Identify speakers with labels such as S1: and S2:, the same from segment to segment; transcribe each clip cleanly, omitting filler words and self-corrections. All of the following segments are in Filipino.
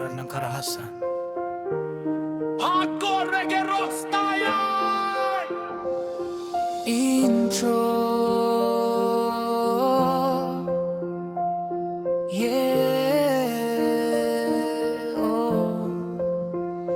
S1: Aral ng karahasan.
S2: Hardcore reggae rockstar yan!
S1: Intro. Yeah. Oh.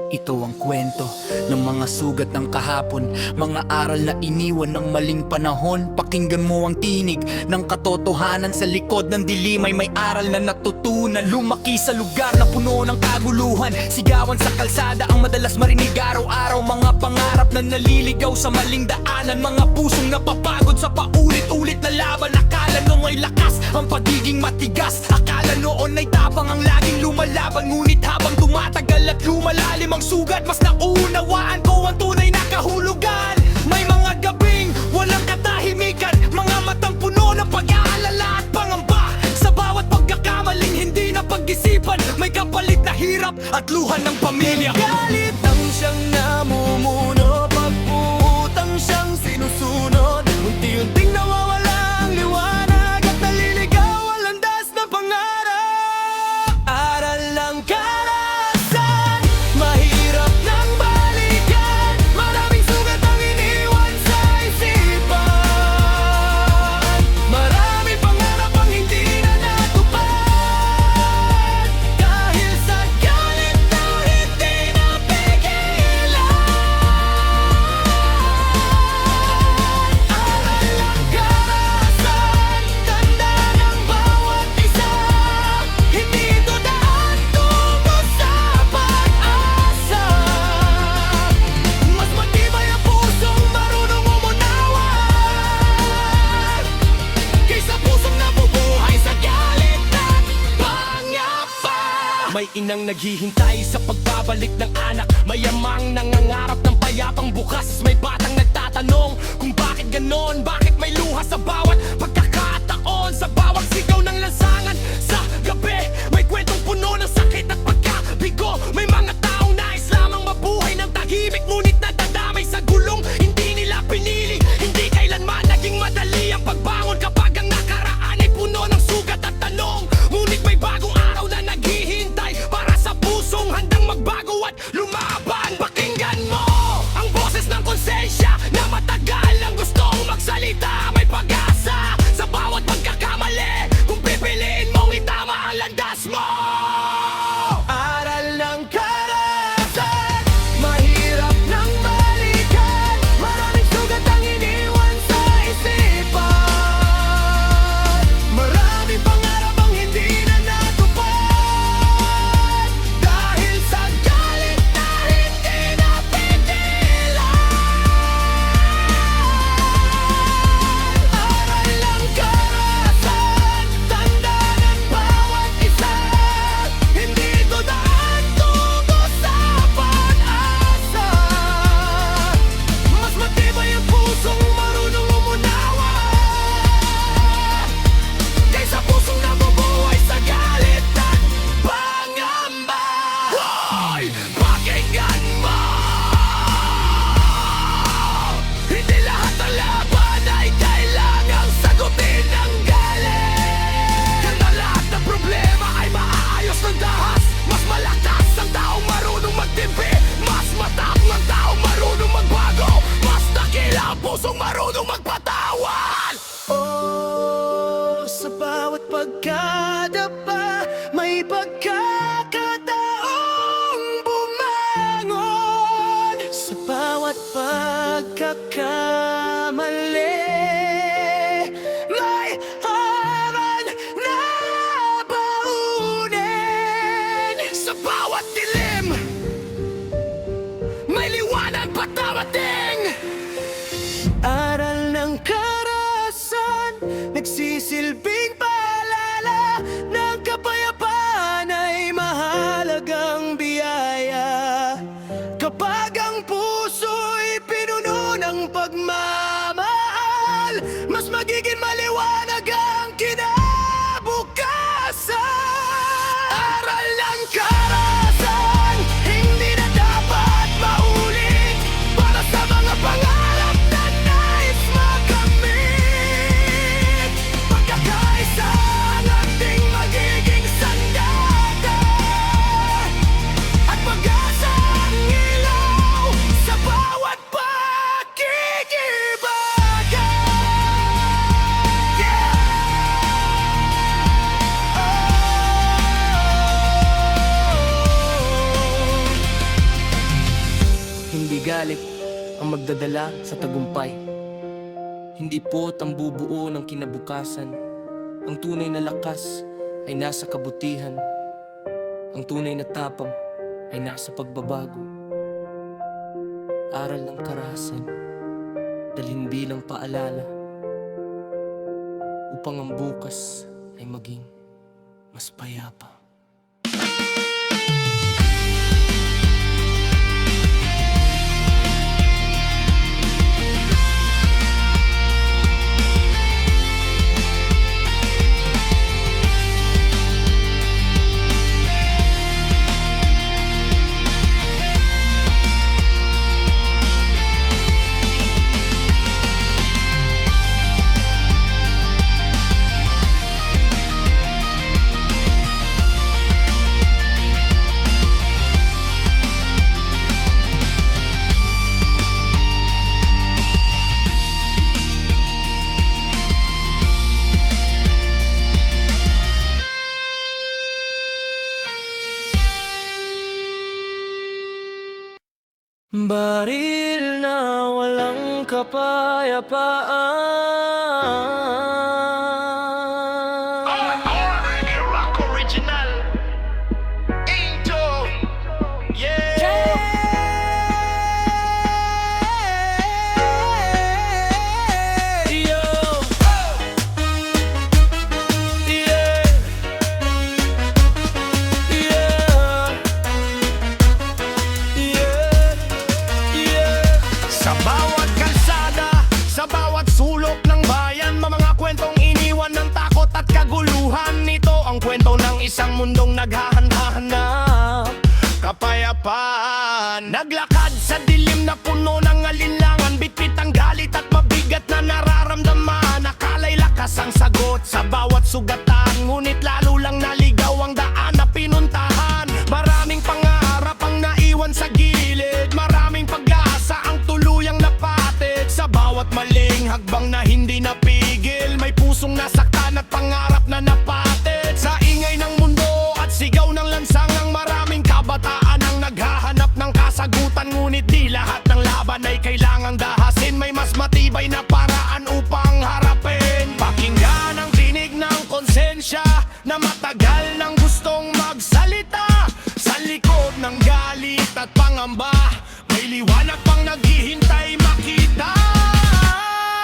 S1: Ito ang kwento ng mga sugat ng kahapon, mga aral na iniwan ng maling panahon. Pakinggan mo ang tinig ng katotohanan. Sa likod ng dilim ay may aral na natutunan. Lumaki sa lugar na puno ng kaguluhan, sigawan sa kalsada ang madalas marinig araw-araw. Mga pangarap na naliligaw sa maling daanan, mga pusong napapagod sa paulit-ulit na laban. Akala noon ay lakas ang pagiging matigas, akala noon ay tapang ang laging lumalaban. Ngunit habang tumatagal at lumalalim ang sugat, mas nauunawaan ko ang tunay na kahulugan. May mga gabing walang katahimikan, mga matang puno ng pag-aalala at pangamba. Sa bawat pagkakamaling hindi na pag-isipan, may kapalit na hirap at luha ng pamilya. Galit ang siyang namumuno, pagputang siyang sinusunod. Unti-unting nawawala ang liwanag at naliligaw ang landas na pangarap. Aral ng karahasan, mahirap nang balikan. Maraming sugat ang iniwan sa isipan. Maraming pangarap ang hindi na natupad, dahil sa galit na hindi napigilan. Aral ng karahasan, tanda ng bawat isa. Hindi ito daan tungo sa pag-asa. Mas matibay ang pusong marunong umunawat, kaysa pusong nabubuhay sa galit at pangamba. May inang naghihintay sa pagbabalik ng anak, may amang nangangarap ng payapang bukas. May batang nagtatanong kung bakit ganon, bakit may luha sa bawat pagkakataon. Sa bawat sigaw ng lansangan sa gabi, may kwentong puno ng sakit at pagkabigo. May mga taong nais lamang mabuhay ng tahimik, ngunit nadadamay sa gulong hindi nila pinili. Hindi kailanman naging madali ang pagbangon kapag ang nakaraan ay puno ng sugat at tanong. Ngunit may bagong araw na naghihintay para sa pusong handang magbago at lumaban. Pakinggan mo ang boses ng konsensya na matagal lang gustong magsalita. May pag-asa sa bawat pagkakamali kung pipiliin mong itama ang landas mo. Aral ng karahasan, mahirap nang balikan. Maraming sugat ang iniwan sa isipan. Maraming pangarap ang hindi na natupad, dahil sa galit na hindi napigilan. Aral ng karahasan, tanda ng bawat isa. Hindi ito daan tungo sa pag-asa. Mas matibay ang pusong marunong umunawa, kaysa pusong nabubuhay sa galit at pangamba. Hoy! Pakinggan mo! Hindi lahat ng laban ay kailangang sagutin ng galit. Hindi lahat ng problema ay maaayos ng dahas. Mas malakas ang taong marunong magtimpi, mas matapang ang taong marunong magbago, mas dakila ang pusong marunong magpatawan. Oh, sa bawat pagkadapa may pagkakataong bumangon. Sa bawat pagkakamali may aral na baunin. Sa bawat dilim may liwanag patamating. Aral ng karahasan, nagsisilbing paalala ng
S3: magdadala sa tagumpay. Hindi puot ang bubuo ng kinabukasan. Ang tunay na lakas ay nasa kabutihan. Ang tunay na tapang ay nasa pagbabago. Aral ng karahasan, dalhin bilang paalala, upang ang bukas ay maging mas payapa. Baril na walang kapayapaan.
S2: Rock original. Angel. Yeah.
S3: Yo. Yeah. Yeah.
S2: Sa bawat kalsada, sa bawat sulok ng bayan, mga kwentong iniwan ng takot at kaguluhan. Ito ang kwento ng isang mundong naghahanap kapayapaan. Naglakad sa dilim na puno ng alinlangan, bitbit ang galit at mabigat na nararamdaman. Akala'y lakas ang sagot sa bawat sugatan, ngunit lalo lang naligaw ang daan na pinuntahan. Maraming pangarap ang naiwan sa gilid, maraming pag-asa ang tuluyang napatid. Sa bawat maling hagbang na hindi napigil, may pusong nasaktan at pangarap na napatid. Sa ingay ng mundo at sigaw ng lansangang, maraming kabataan ang naghahanap ng kasagutan. Ngunit di lahat ng laban ay kailangang dahasin, may mas matibay na paraan upang harapin. Pakinggan ang tinig ng konsensya na matagal nang gustong magsalita. Sa likod ng galit at pangamba, may liwanag pang naghihintay makita.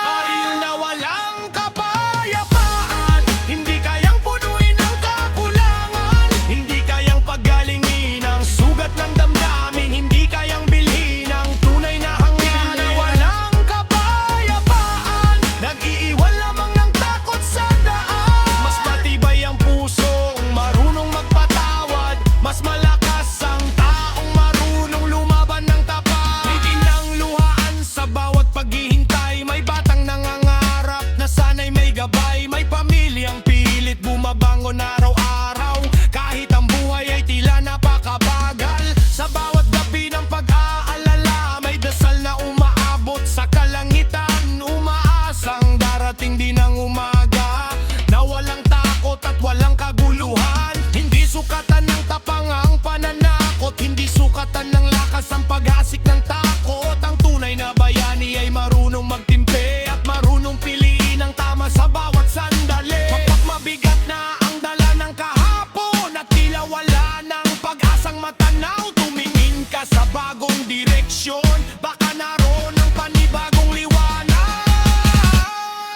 S2: Baril na walang kapayapaan, hindi kayang punuin ang kakulangan, hindi kayang pagalingin ang sugat ng damdamin, hindi kayang bilhin ang tunay na hanggan. Na walang kapayapaan, nag-iiwan lamang ng takot sa daan. Mas matibay ang pusong marunong magpatawad, mas malakas ang taong marunong lumaban ng tapat. Hindi nang luhaan sa bawat paghihintay, may batang nangangarap na sana'y may gabay, may pamilyang pilit bumabangon araw-araw, kahit ang buhay ay tila napakabagal. Sa bawat gabi ng pag-aalala, may dasal na umaabot sa kalangitan, umaasang darating din ang umaga na walang takot at walang kaguluhan. Hindi sukatan ng tapang ang pananakot, hindi sukatan ng lakas ang paghasik ng takot. Ang tunay na bayani ay marunong magtimpe at marunong piliin ang tama sa bawat sandali. Mapagmabigat na ang dala ng kahapon at tila wala ng pag-asang matanaw. Tumingin ka sa bagong direksyon, baka naroon ang panibagong liwanag.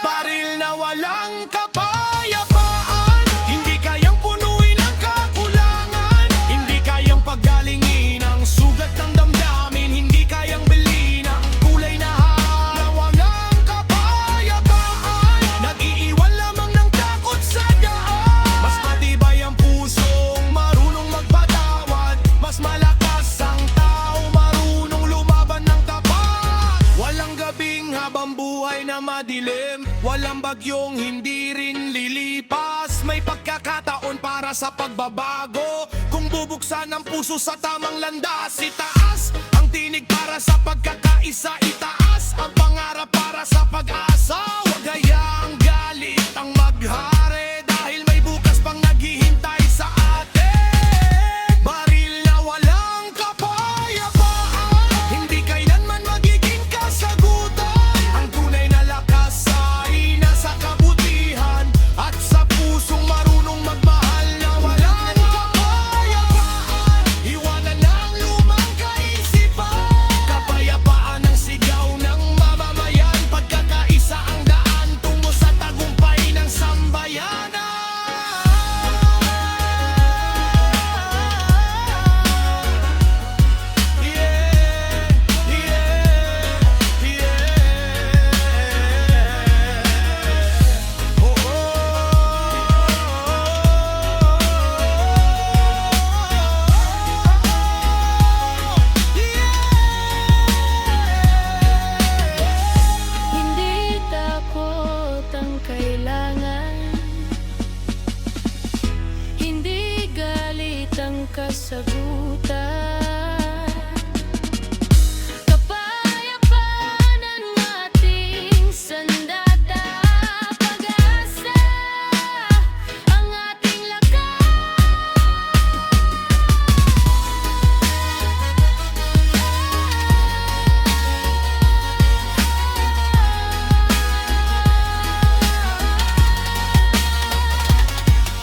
S2: Baril na walang kapayapaan, hindi kayang punuin ang kakulangan, hindi kayang pagalingin ang sugat ng damdamin, hindi kayang bilhin ang kulay na hal. Na walang kapayapaan, nag-iiwan lamang ng takot sa daan. Mas matibay ang pusong marunong magpatawad, mas malakas ang tao marunong lumaban ng tapat. Walang gabing habang buhay na madilim, walang bagyong hindi rin lilipas. May pagkakataon para sa pagbabago, kung bubuksan ang puso sa tamang landas. Itaas ang tinig para sa pagkakaisa, itaas ang pangarap para sa pag-asa. Huwag hayaang galit ang maghari, dahil may bukas pang naghihintay sa atin. Baril na walang kapayapaan, hindi kailanman magiging kas
S4: kasagutan. Kapayapaan ang ating sandata, pag-asa ang ating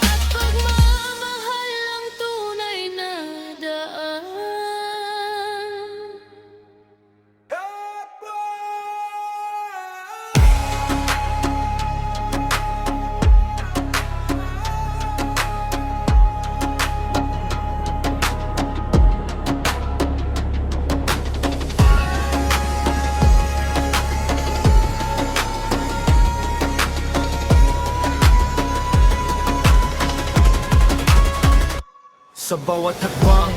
S4: at pagmamahal ang tunay na daan.
S2: Sa bawat hakbang,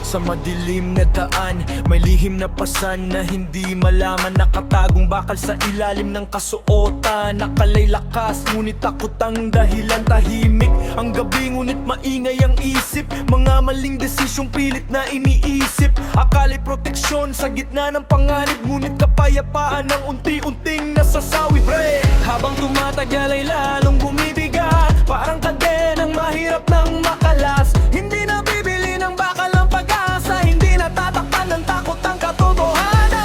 S2: sa madilim na daan, may lihim na pasan na hindi malaman. Nakatagong bakal sa ilalim ng kasuotan. Nakalay lakas, ngunit takot ang dahilan. Tahimik ang gabi, ngunit maingay ang isip. Mga maling desisyong pilit na iniisip. Akala'y proteksyon sa gitna ng panganib, ngunit kapayapaan ang unti-unting nasasawi. Pre, habang tumatagal ay lalong bumibigat, parang kadenang mahirap nang makalas. Hindi na bibili ng bakal ang pag-asa, hindi natatakpan ng takot ang katotohanan.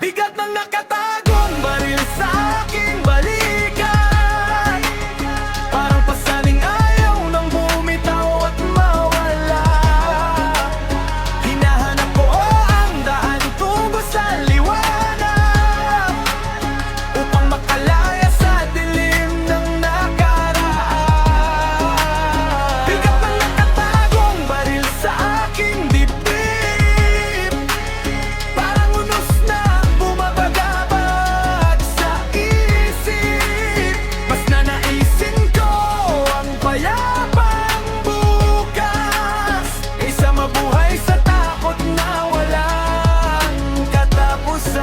S2: Bigat ng nakatagong baril sa aking balikat, parang pasaning ayaw nang bumitaw at mawala. Hinahanap ko ang daan tungo sa liwanag, upang makalaya sa dilim ng nakaraan. Bigat ng nakatagong baril sa aking dibdib, parang unos na bumabagabag sa isip. Mas nanaisin ko ang payapang bukas, kaysa mabuhay sa takot na walang katapusan.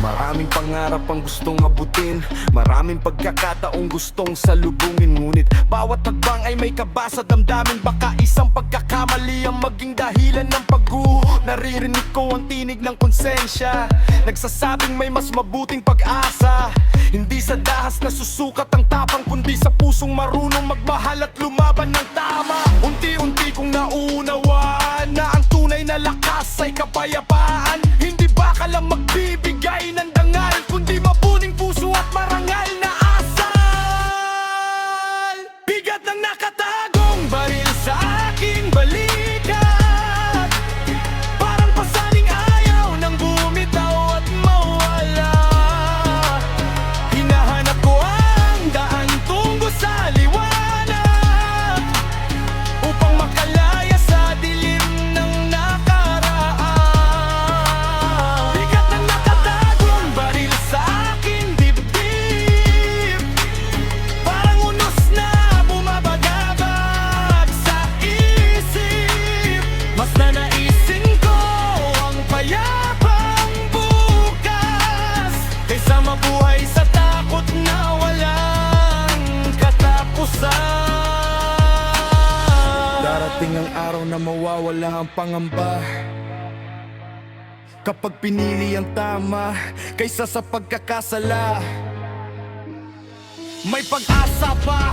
S2: Maraming pangarap ang gustong abutin, maraming pagkakataong gustong salubungin, ngunit bawat hagbang ay may kaba sa damdamin. Baka isang pagkakamali ang maging dahilan ng pagguho. Naririnig ko ang tinig ng konsensya, nagsasabing may mas mabuting pag-asa. Hindi sa dahas na susukat ang tapang, kundi sa pusong marunong magmahal at lumaban ng tama. Unti-unti kong naunawaan na ang tunay na lakas ay kapayapaan. Hindi bakal ang magbibigay ng dangal, kundi mabuting puso at marangal na asal. Bigat ng nakatagong baril sa aking balikat, parang pasaning ayaw nang bumitaw at mawala. Hinahanap ko ang daan tungo sa liwanag, upang makalaya sa dilim ng nakaraan. Bigat ng nakatagong baril sa aking dibdib, parang unos na bumabagabag sa isip. Mas nanaisin ko ang payapang bukas, kaysa mabuhay sa takot na walang katapusan. Darating ang araw na mawawala ang pangamba, kapag pinili ang tama kaysa sa pagkakasala. May pag-asa pa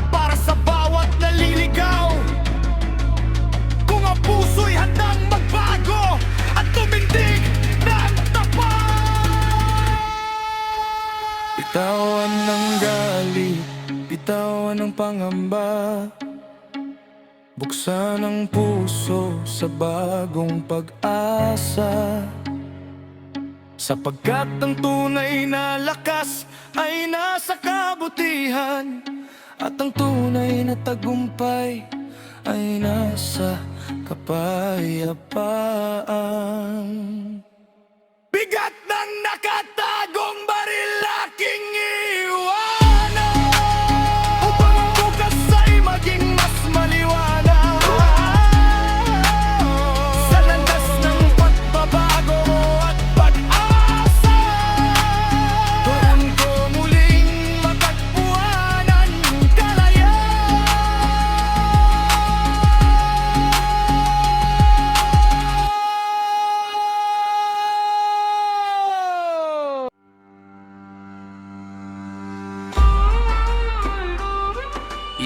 S2: para sa bawat naliligaw, kung ang puso'y handang magbago at tumindig ng tapat. Bitawan ng galit, bitawan ng pangamba, buksan ang puso sa bagong pag-asa. Sapagkat ang tunay na lakas ay nasa kabutihan, at ang tunay na tagumpay ay nasa kapayapaan. Bigat ng nakatagong baril aking iwanan, upang ang bukas ay maging mas maliwanag. Sa landas ng pagbabago at pag-asa,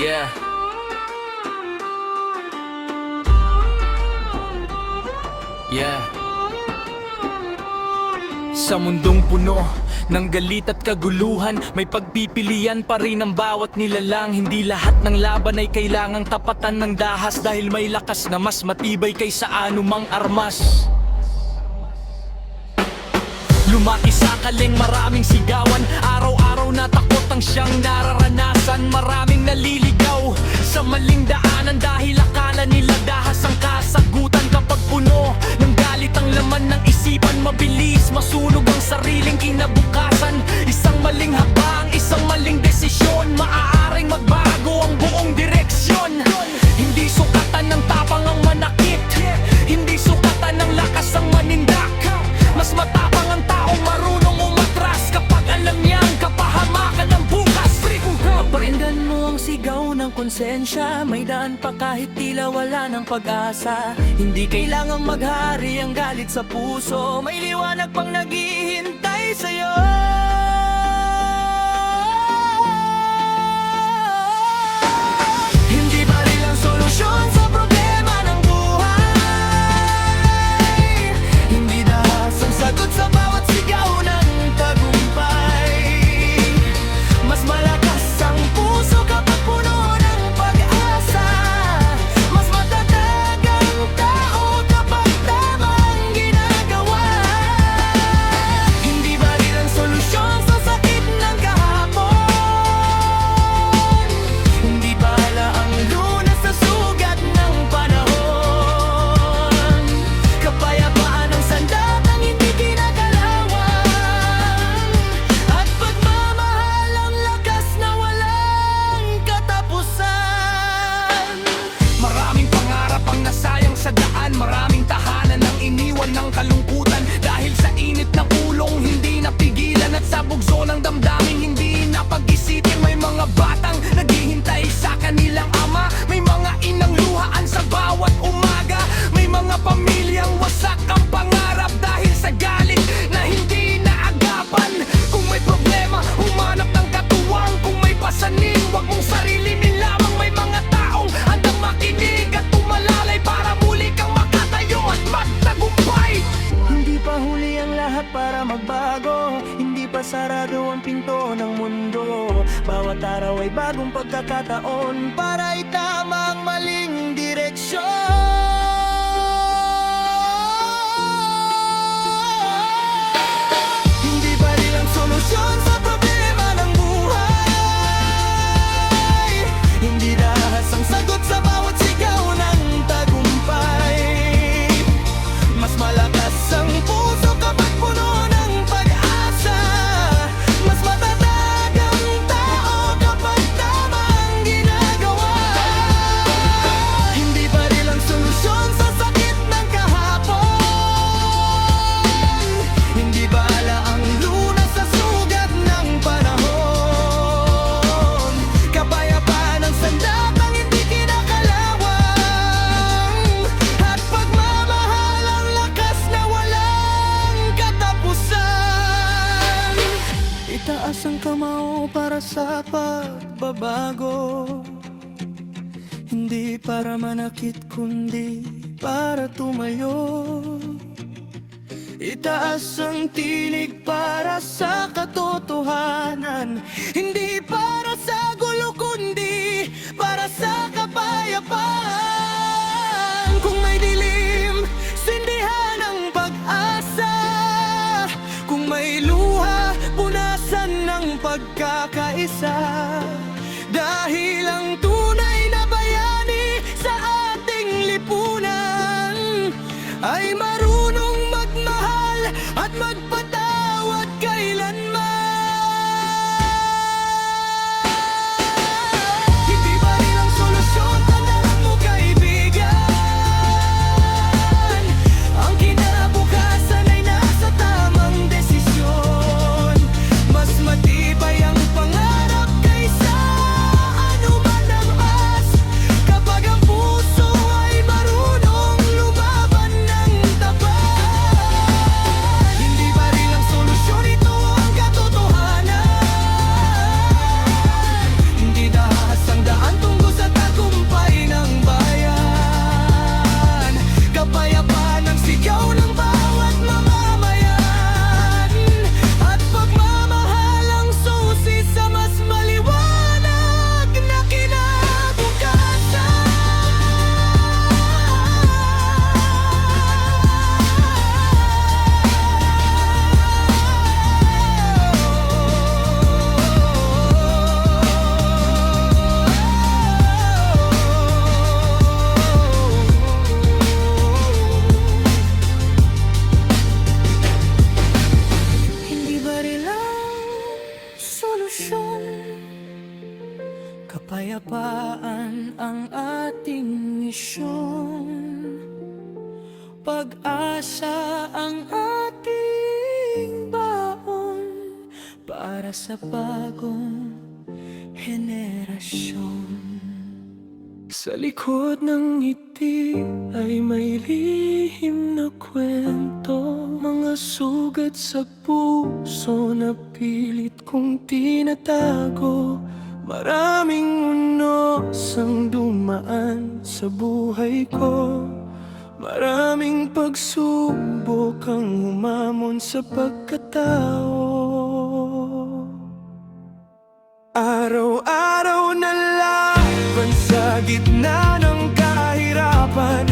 S3: Yeah. Yeah.
S1: Sa mundong puno ng galit at kaguluhan, may pagpipilian pa rin ang bawat nilalang. Hindi lahat ng laban ay kailangang tapatan ng dahas, dahil may lakas na mas matibay kaysa anumang armas. Lumaki sa kaleng maraming sigawan, araw-araw na takot ang siyang nararanasan. Maraming naliligaw sa maling daanan dahil akala nila dahas ang kasagutan. Kapag puno ng galit ang laman ng isipan, mabilis masunog ang sariling kinabukasan. Isang maling habang, isang maling desisyon, maaaring magbago ang buong direksyon. Hindi sukatan ng tapang ang manakit, hindi sukatan ng lakas ang manindak. Mas matapang ang taong marunong umatras kapag alam niyang kapahamakan ng bukas.
S3: Pakinggan mo ang sigaw ng konsensya, may daan pa kahit tila wala ng pag-asa. Hindi kailangang maghari ang galit sa puso, may liwanag pang naghihintay sa'yo. Hindi baril ang solusyon sa problema ng buhay, hindi dahas ang sagot sa bawat sigaw ng tagumpay. Mas malakas ang puso kapag puno ng pag-asa, mas matatag ang tao kapag tamang ginagawa. Hindi baril ang solusyon sa sakit ng kahapon, hindi bala ang lunas sa sugat ng panahon. Kapayapaan ang sandatang hindi kinakalawan, at pagmamahal ang lakas na walang katapusan.
S1: Maraming pangarap ang nasayang sa daan, maraming tahanan ang iniwan ng kalungkutan. Dahil sa init ng ulong hindi napigilan, at sa bugso ng damdaming hindi napag-isipin. May mga batang naghihintay sa kanilang ama, may mga inang luhaan sa bawat umaga. May mga pamilyang wasak ang pangarap dahil sa galit na hindi naagapan. Kung may problema, humanap ng katuwang. Kung may pasanin, wag mong sarilinin lamang. May mga taong handang makinig at tumalalay para muli kang makatayo at magtagumpay.
S3: Hindi pa huli ang lahat para magbago, hindi pa sarado ang pinto ng mundo. Bawat araw ay bagong pagkakataon para itama ang maling direksyon. Hindi baril ang solusyon sa problema ng buhay, hindi dahas ang sagot sa bawat sigaw ng tagumpay. Mas malakas ang puso kapag puno ng pag-asa, mas matatag ang tao kapag tama ang ginagawa. Hindi baril ang solusyon sa sakit ng kahapon, hindi bala ang lunas sa sugat ng panahon. Kapayapaan ang sandatang hindi kinakalawan, at pagmamahal ang lakas na walang katapusan. Itaas ang kamao para sa pagbabago, hindi para manakit kundi para tumayo. Itaas ang tinig para sa katotohanan, hindi para sa gulo kundi para sa kapayapaan. Kung may dilim, sindihan ang pag-asa. Kung may luha, punasan ng pagkakaisa. Dahil ang tunay na bayani sa ating lipunan ay marunong magmahal at magpatawad kailanman. Hindi baril ang solusyon, tandaan mo kaibigan, ang kinabukasan ay nasa tamang desisyon. Mas matibay ang pangarap kaysa anuman ang as, kapag ang puso ay marunong lumaban ng tapat. Hindi baril kapayapaan ang ating misyon. Pag-asa ang ating baon para sa bagong henerasyon. Sa likod ng ngiti ay may lihim na kwento, mga sugat sa puso na pilit kong tinatago. Maraming unos ang dumaan sa buhay ko, maraming pagsubok ang umamon sa pagkatao. Araw-araw na laban sa gitna ng kahirapan,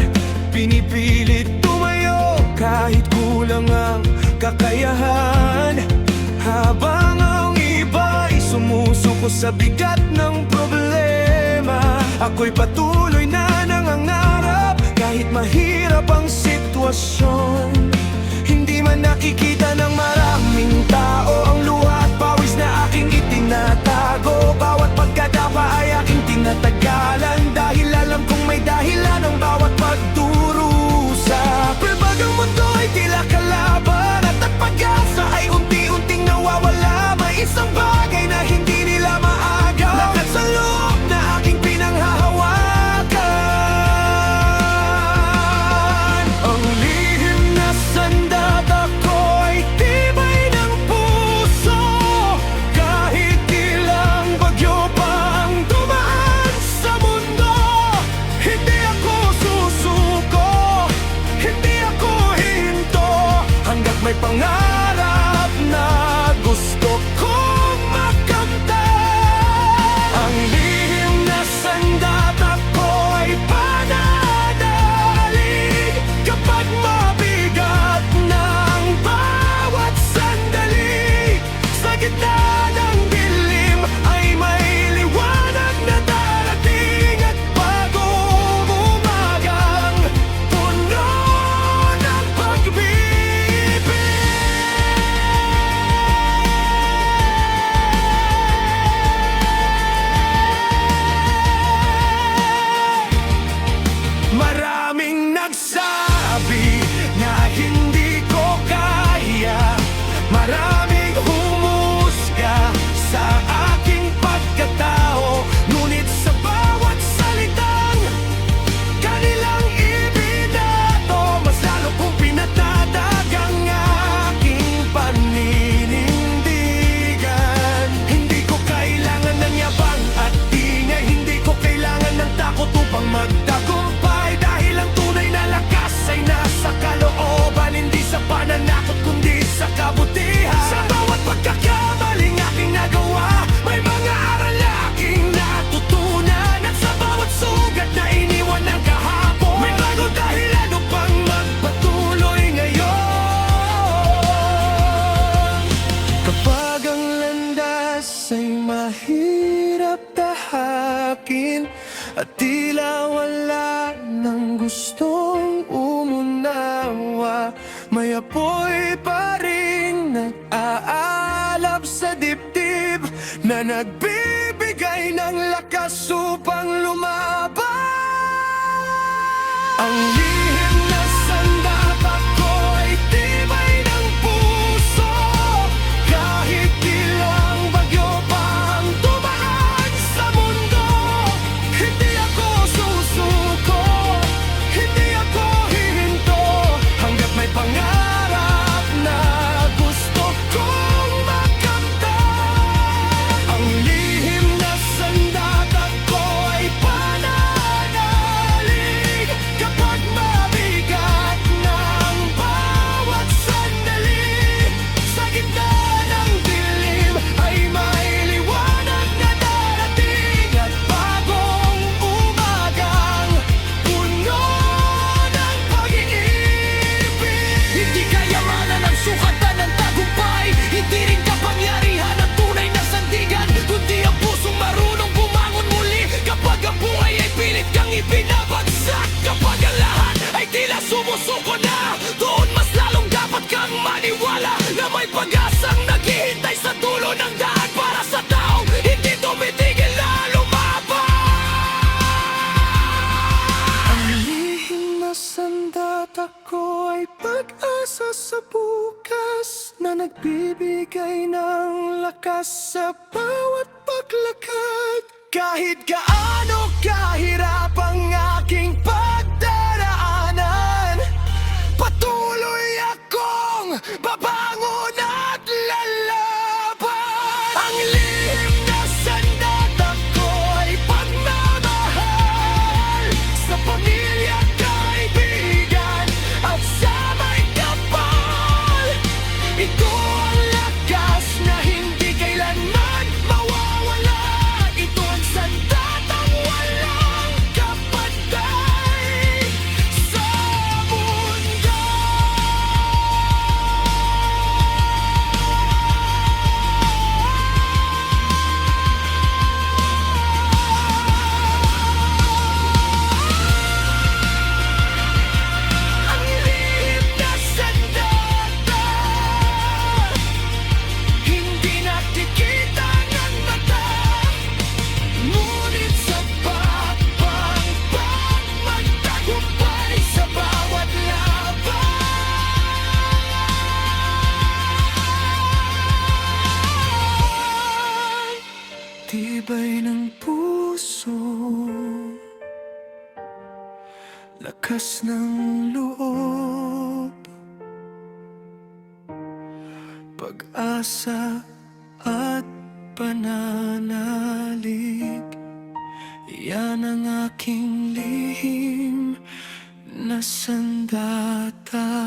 S3: pinipilit tumayo kahit kulang ang kakayahan. Habang ang iba'y sumusuko sa bigat ng problema, ako'y patuloy na nangangarap kahit mahirap ang sitwasyon. Hindi man nakikita ng maraming tao ang luha at pawis na aking itinatago. Bawat pagkadapa ay aking tinatagalan, dahil alam kong may dahilan ang bawat pagdurusa. Pero bagang mundo ay tila kalaban, at ang pag-asa ay unti-unting nawawala. May isang bagay na hindi nila maagaw, lakas sa loob na aking pinanghahawakan. Ang lihim na sandat ako'y tibay ng puso, kahit ilang bagyo pang dumaan sa mundo. Hindi ako susuko, hindi ako hinto, hanggat may pangarap na gusto kong makamtan. Ang lihim na sandat ako'y pananalig kapag mabigat ng bawat sandali. Sa gitna ng dilim ay may liwanag na darating, at bagong umagang puno ng pag-ibig. Maraming nagsabi na hindi ko kaya, maraming humusga sa aking pagkatao, ngunit sa bawat salitang kanilang ibinato, mas lalo kong pinatatag ang aking paninindigan. Hindi ko kailangan ng yabang at ingay, hindi ko kailangan ng takot upang magtagumpay, dahil ang tunay na lakas ay nasa kalooban, hindi sa pananakot kundi sa kabutihan. Sa bawat pagkakamaling aking nagawa, may mga aral na aking natutunan, at sa bawat sugat na iniwan ng kahapon, may bagong dahilan upang magpatuloy ngayon. Kapag ang landas ay mahirap tahakin, at tila wala nang gustong umunawa, may apoy pa rin nag-aalab sa dibdib, na nagbibigay ng lakas upang lumaban. Ang lihim na sandat ako'y tibay ng puso, kahit ilang bagyo pang dumaan sa mundo. Hindi ako susuko, hindi ako hihinto, hanggat may pangarap na gusto kong makamtan. Ang lihim na sandat ako'y pananalig kapag mabigat ng bawat sandali. Sa gitna ng dilim ay may liwanag na darating, at bagong umagang puno ng pag-ibig. Hindi kayamanan ang sukatan ng tagumpay, hindi rin kapangyarihan ang tunay na sandigan, kundi ang pusong marunong bumangon muli kapag ang buhay ay pilit kang ipinabagsak. Kapag ang lahat ay tila sumusuko na, doon mas lalong dapat kang maniwala na may pag-asang naghihintay sa dulo ng daan para sa taong hindi tumitigil na lumaban.
S2: bukas na nagbibigay ng lakas sa bawat paglakad. Kahit gaano kahirap ang aking pagdaraanan, patuloy akong babangon at lalaban. Ang lihim na sandata ko ay pagmamahal sa pamilya, kaibigan at sa may kapal. Ito ang lakas na hindi kailanman mawawala. Ito ang sandatang walang kapantay sa mundo. Ang lihim na sandata, hindi nakikita ng mata, ngunit sa pagpangpang magtagumpay sa bawat laban. Tibay ng puso, lakas ng loob, pag-asa at pananalig. Yan ang aking lihim na sandata.